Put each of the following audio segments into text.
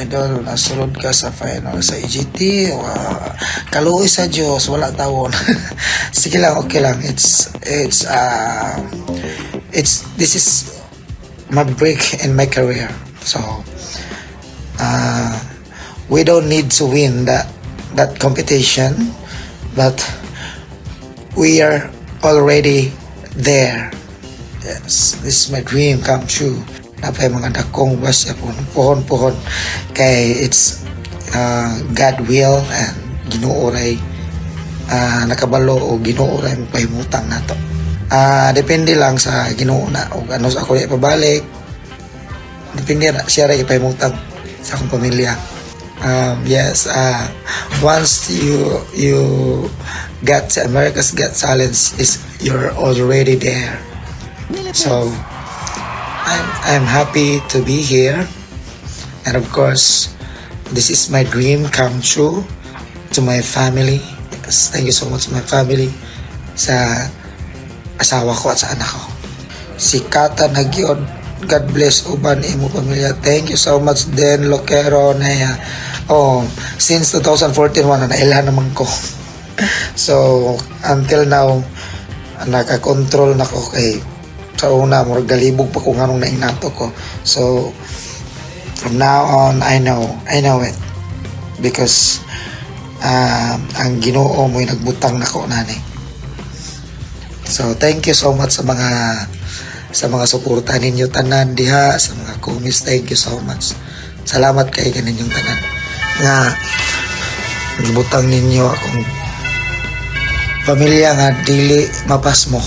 Idol, nasulod ka sa final sa EGT. Kaluoy sa Diyos, wala tawon. Sige lang, okay lang. This is my break in my career. So, we don't need to win that competition, but we are already there. Yes, this is my dream come true. Napay mga dakong basya pohon-pohon kay it's God will and Ginoo ray nakabalo o Ginoo ray pahimutang nato. Depende lang sa Ginoo na o ano sa ako ipabalik. Depende na siya ray ipahimutang sa akong pamilya. Yes, once you got America's Got Talent is you're already there. So I'm happy to be here, and of course this is my dream come true to my family. Yes, thank you so much to my family, sa asawa ko at sa anak ko. Si Kata Nagyod, God bless uban imo pamilya. Thank you so much Den Loquero Nea. Since 2014 na nailhan naman ko. So until now naka-control na ko kay sa una mo galibog pa kung anong nainato ko. So from now on I know it because ang Ginoo mo'y nagbutang nako nani. So thank you so much sa mga suporta ninyo tanan diha, sa mga comments. Thank you so much. Salamat kay kaninyong tanan nga nagbutang ninyo akong pamilya nga dili mapasmo.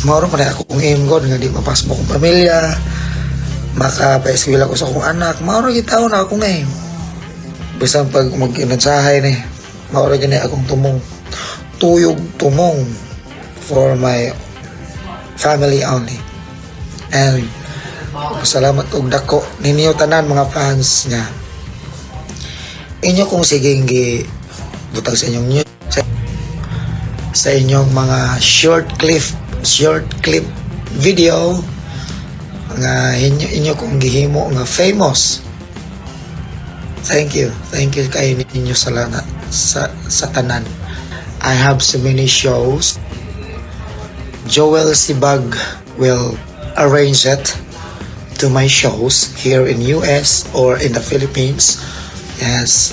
Mauro pa rin ako kung aim God nga di mapasmo kong pamilya, makapaeskwela ko sa akong anak. Mauro gitaw na akong aim. Bisang pag mag-inansahay ni mauro gani akong tuyog tumong for my family only. And salamat og dako ninyo tanan mga fans nga inyo kung siging butang sa inyong news, sa inyong mga short clip video nga inyo kung gihimo nga famous. Thank you kay ninyo sa tanan. I have so many shows. Joel Sibag will arrange it to my shows here in US or in the Philippines. Yes,